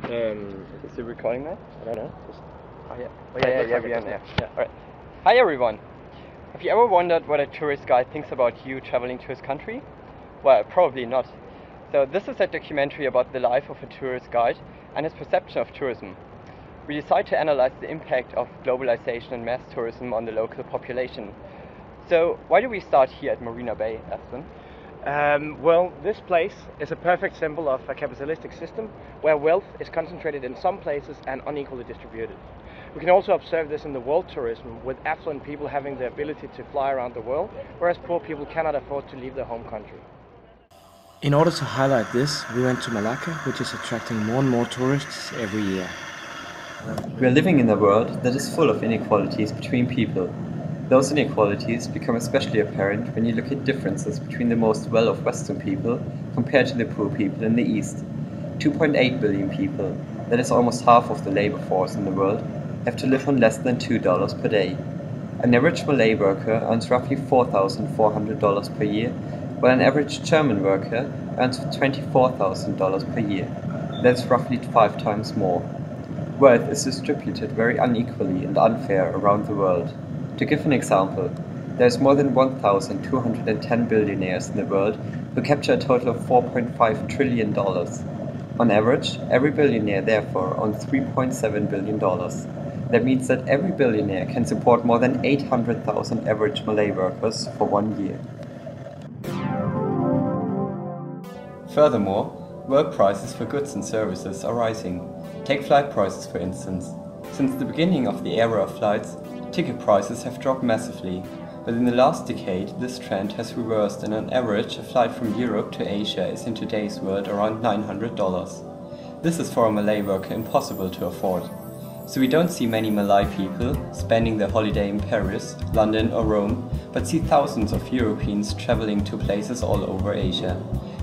Is it recording now? I don't know. Yeah, we're on there. Yeah. All right. Hi everyone. Have you ever wondered what a tourist guide thinks about you traveling to his country? Well, probably not. So this is a documentary about the life of a tourist guide and his perception of tourism. We decided to analyze the impact of globalization and mass tourism on the local population. So why do we start here at Marina Bay, Esben? Well, this place is a perfect symbol of a capitalistic system where wealth is concentrated in some places and unequally distributed. We can also observe this in the world tourism, with affluent people having the ability to fly around the world, whereas poor people cannot afford to leave their home country. In order to highlight this, we went to Malacca, which is attracting more and more tourists every year. We are living in a world that is full of inequalities between people. Those inequalities become especially apparent when you look at differences between the most well-off Western people compared to the poor people in the East. 2.8 billion people, that is almost half of the labor force in the world, have to live on less than $2 per day. An average Malay worker earns roughly $4,400 per year, while an average German worker earns $24,000 per year. That's roughly 5 times more. Wealth is distributed very unequally and unfair around the world. To give an example, there is more than 1,210 billionaires in the world who capture a total of $4.5 trillion. On average, every billionaire therefore owns $3.7 billion. That means that every billionaire can support more than 800,000 average Malay workers for 1 year. Furthermore, world prices for goods and services are rising. Take flight prices for instance. Since the beginning of the era of flights, ticket prices have dropped massively, but in the last decade this trend has reversed, and on average a flight from Europe to Asia is in today's world around $900. This is for a Malay worker impossible to afford. So we don't see many Malay people spending their holiday in Paris, London or Rome, but see thousands of Europeans traveling to places all over Asia.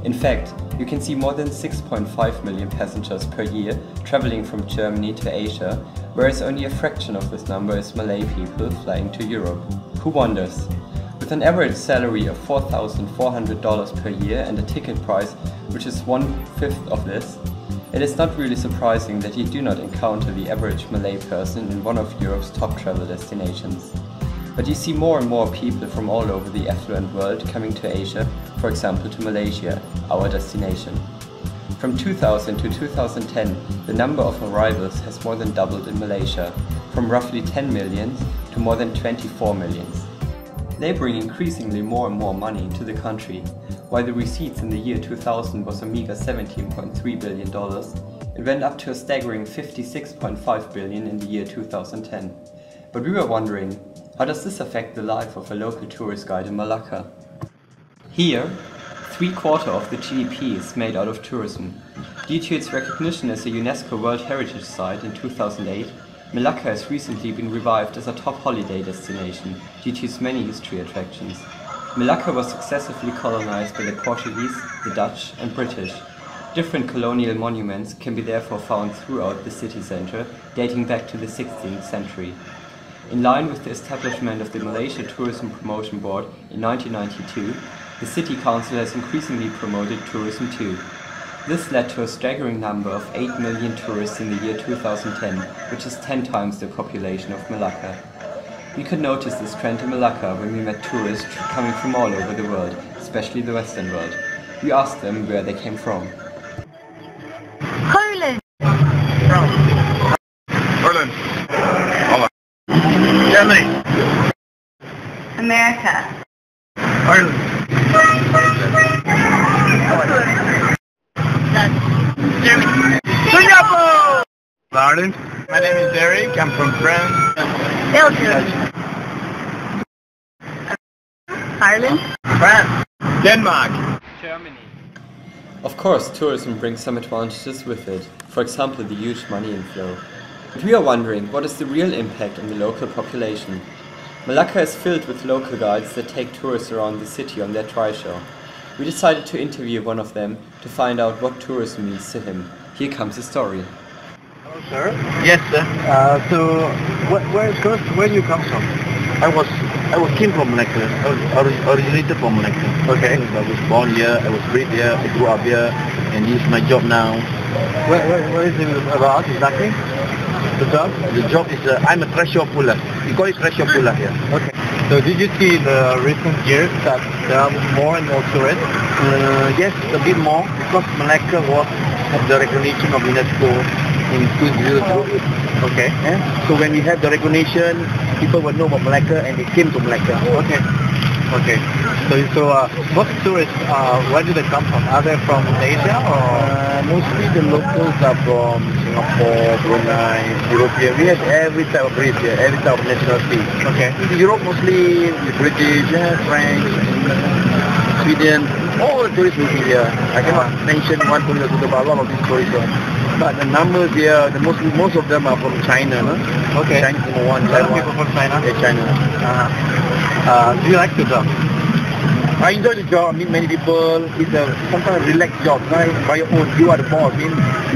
In fact, you can see more than 6.5 million passengers per year traveling from Germany to Asia, whereas only a fraction of this number is Malay people flying to Europe. Who wonders? With an average salary of $4,400 per year and a ticket price which is 1/5 of this, it is not really surprising that you do not encounter the average Malay person in one of Europe's top travel destinations. But you see more and more people from all over the affluent world coming to Asia, for example to Malaysia, our destination. From 2000 to 2010, the number of arrivals has more than doubled in Malaysia, from roughly 10 million to more than 24 million. They bring increasingly more and more money into the country. While the receipts in the year 2000 was a meager $17.3 billion, it went up to a staggering $56.5 billion in the year 2010. But we were wondering, how does this affect the life of a local tourist guide in Malacca? Here, 3/4 of the GDP is made out of tourism. Due to its recognition as a UNESCO World Heritage Site in 2008, Malacca has recently been revived as a top holiday destination due to its many history attractions. Malacca was successively colonized by the Portuguese, the Dutch and British. Different colonial monuments can be therefore found throughout the city centre, dating back to the 16th century. In line with the establishment of the Malaysia Tourism Promotion Board in 1992, the City Council has increasingly promoted tourism too. This led to a staggering number of 8 million tourists in the year 2010, which is 10 times the population of Malacca. We could notice this trend in Malacca when we met tourists coming from all over the world, especially the Western world. We asked them where they came from. Poland. Poland. Germany. America. Ireland. Germany. Singapore. Ireland. My name is Eric. I'm from France. Belgium. Ireland. France. Denmark. Germany. Of course, tourism brings some advantages with it, for example the huge money inflow. But we are wondering, what is the real impact on the local population? Malacca is filled with local guides that take tourists around the city on their trishaw. We decided to interview one of them to find out what tourism means to him. Here comes his story. Hello, sir. Yes, sir. Where do you come from? I was I came from Malacca. I was originated from Malacca. Okay. I was born here, I was bred here, I grew up here, and this is my job now. What is it about exactly? The job? The job is, I'm a treasure puller. We call it treasure puller here. Okay. So did you see in the recent years that there are more and more tourists? Yes, a bit more, because Malacca had the recognition of UNESCO in 2002. Okay. So when we have the recognition, people will know about Malacca and they came to Malacca. Okay. Okay. So most tourists, where do they come from? Are they from Asia or? Mostly the locals are from Singapore, Brunei, European. We have every type of race here, every type of nationality. Okay. In Europe, mostly the British, French, Sweden, all the tourists will be here. I cannot mention one tourist or two, but a lot of these tourists are. But the numbers here, most of them are from China, no? Okay. China number one. People from China? Yeah, China. Do you like the job? I enjoy the job. I meet many people. It's a sometimes relaxed job, right? By your own, you are the boss. I mean,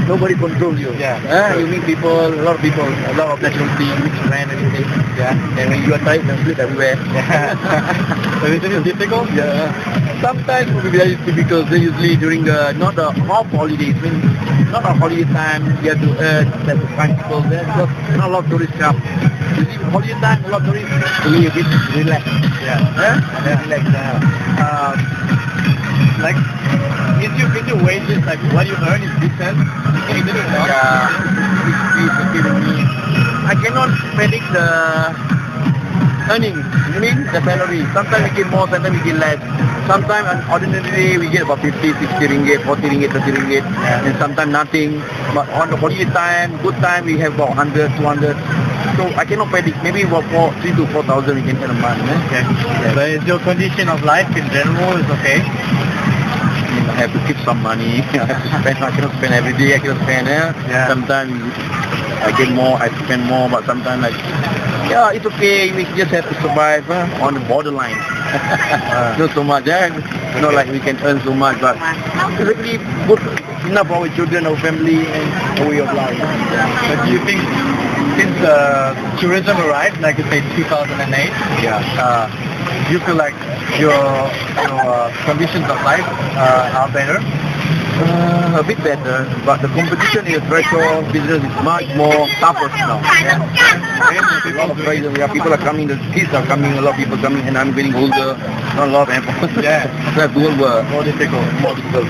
nobody controls you. Yeah. You meet people, a lot of people, a lot of nationality, mixed friends, everything. Yeah. And when you are tired, you can sleep everywhere. So is it difficult? Yeah. Sometimes it will be very difficult. They usually during not the off holidays. I mean, not a holiday time. You have to have to find people there because not a lot of tourists come. Usually holiday time, a lot of tourists. So we a bit relaxed. Yeah. Relaxed. Like, is your wages, like what you earn is decent? Yeah, it's okay with me. I cannot predict the earnings, you mean the salary. Sometimes we get more, sometimes we get less. Sometimes on ordinary day we get about 50, 60 ringgit, 40 ringgit, 30 ringgit, and sometimes nothing. But on the holiday time, good time, we have about 100, 200. So I cannot predict. Maybe about 3 to 4,000 we can earn a month. Okay. Yeah. But is your condition of life in general is okay? I have to keep some money. I have to spend. I cannot spend every day. I cannot spend. Yeah. Sometimes I get more, I spend more, but sometimes yeah, it's okay. We just have to survive on the borderline. Not so much. Not like we can earn so much, but it's actually good enough for our children, our family, and our way of life. But do you think since tourism arrived, like you say 2008, do you feel like your conditions of life are better? A bit better, but the competition in the restaurant business is much more tougher now. A lot of pressure. Yeah, people are coming, the kids are coming, a lot of people coming, and I'm getting older. Not a lot of effort. Yeah. So I have to work More difficult. more difficult.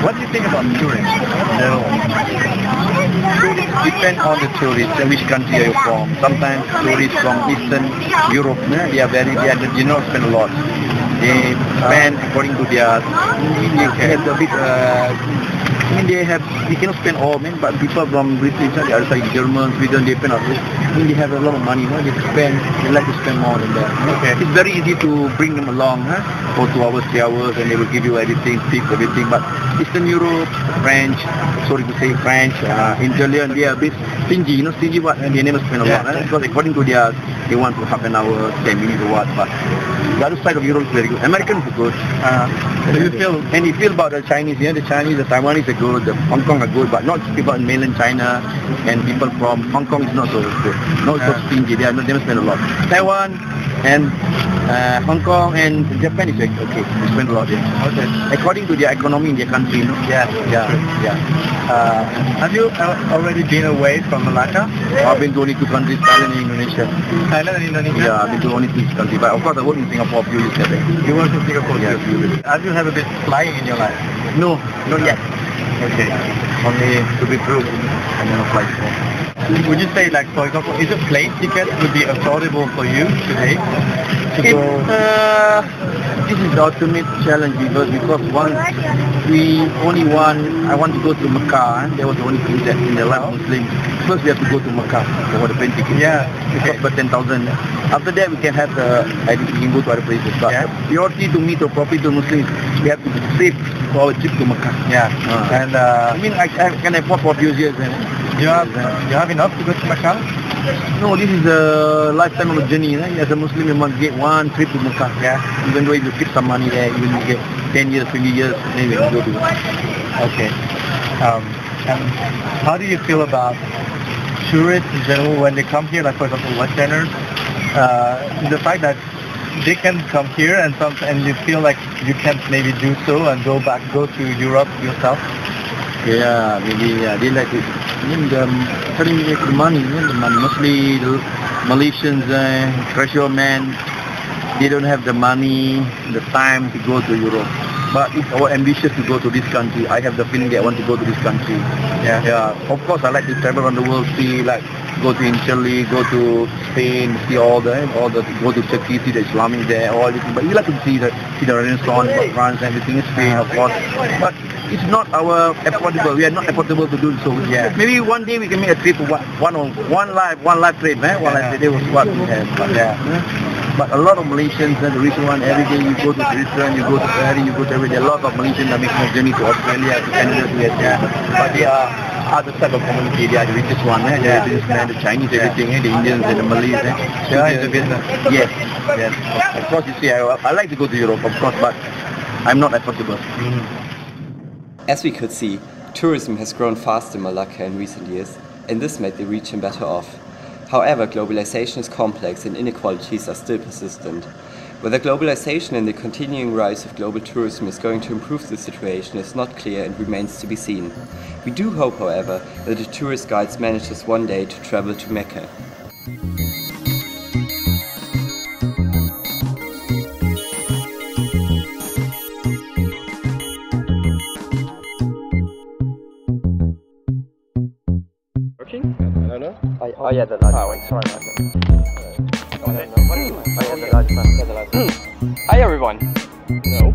What do you think about tourism? Depend on the tourist and which country are you from. Sometimes tourists from Eastern Europe, they do not spend a lot. They spend according to their, they have a bit, they cannot spend all, but people from Britain, the other side, German, Sweden, they spend a lot. They have a lot of money, they like to spend more than that. Okay. It's very easy to bring them along, for 2 hours, 3 hours, and they will give you everything, tips, everything. But Eastern Europe, French, Italian, they are a bit stingy, stingy what, and they never spend a lot, because according to theirs, they want to half an hour, 10 minutes or what, but the other side of Europe is very good. Americans are good. And you feel about the Chinese, the Chinese, the Taiwanese are good, the Hong Kong are good, but not people in mainland China, and people from Hong Kong is not so good, not so stingy, they don't spend a lot. Taiwan and Hong Kong and Japan is okay, they spend a lot there. Okay. According to their economy in their country, Yeah. Have you already been away from Malacca? I've been to only 2 countries, Thailand and Indonesia. Thailand and Indonesia? Yeah, I've been to only 2 countries, but of course I worked in Singapore a few years ago. You worked in Singapore? Yeah, a few years. Have you ever been flying in your life? No, not yet. Okay. Only to be through and then apply for. Would you say, like, for example, is a plane ticket would be affordable for you today to go? This is the ultimate challenge because once I want to go to Mecca. That was the only thing that in the life of Muslim. First we have to go to Mecca for the plane ticket. Yeah. It costs about 10,000. After that we can have we can go to other places. But the priority to me to profit to Muslims, we have to save for our trip to Mecca. Yeah. And I mean I can afford for a few years. you have enough to go to Mecca? No, this is a lifetime of a journey. As a Muslim, you must get one trip to Mecca. Even though if you keep some money there, even if you get 10 years, 20 years, then you can go to Mecca. Okay. And how do you feel about tourists in general when they come here, like for example Westerners? the fact that they can come here and you feel like you can't maybe do so and go to Europe yourself? Yeah, maybe they like it. Telling me the money, mostly the Malaysians, treasure men, they don't have the money, the time to go to Europe. But it's our ambition to go to this country. I have the feeling that I want to go to this country. Yeah. Of course, I like to travel around the world, see like go to Italy, go to Spain, see all the go to Turkey, see the Islamic there, all this. But we like to see the Renaissance, France, everything, Spain, of course. But it's not affordable. We are not affordable to do so. Yeah. Maybe one day we can make a trip for one life trip, One life trip was what we have. But a lot of Malaysians, the recent one, every day you go to Switzerland, you go to Paris, you go to everywhere. A lot of Malaysians are making a journey to Australia, to Canada, to USA. But they are other type of community. They are the richest one. They are the businessmen, the Chinese, everything, the Indians and the Malays. It's a business. Yes. Of course, you see, I like to go to Europe, of course, but I'm not affordable. As we could see, tourism has grown fast in Malacca in recent years, and this made the region better off. However, globalization is complex and inequalities are still persistent. Whether globalization and the continuing rise of global tourism is going to improve the situation is not clear and remains to be seen. We do hope, however, that the tourist guides manages one day to travel to Mecca. Working? I don't know. Oh yeah, the lights. Oh, wait, sorry about that. Hi everyone. No.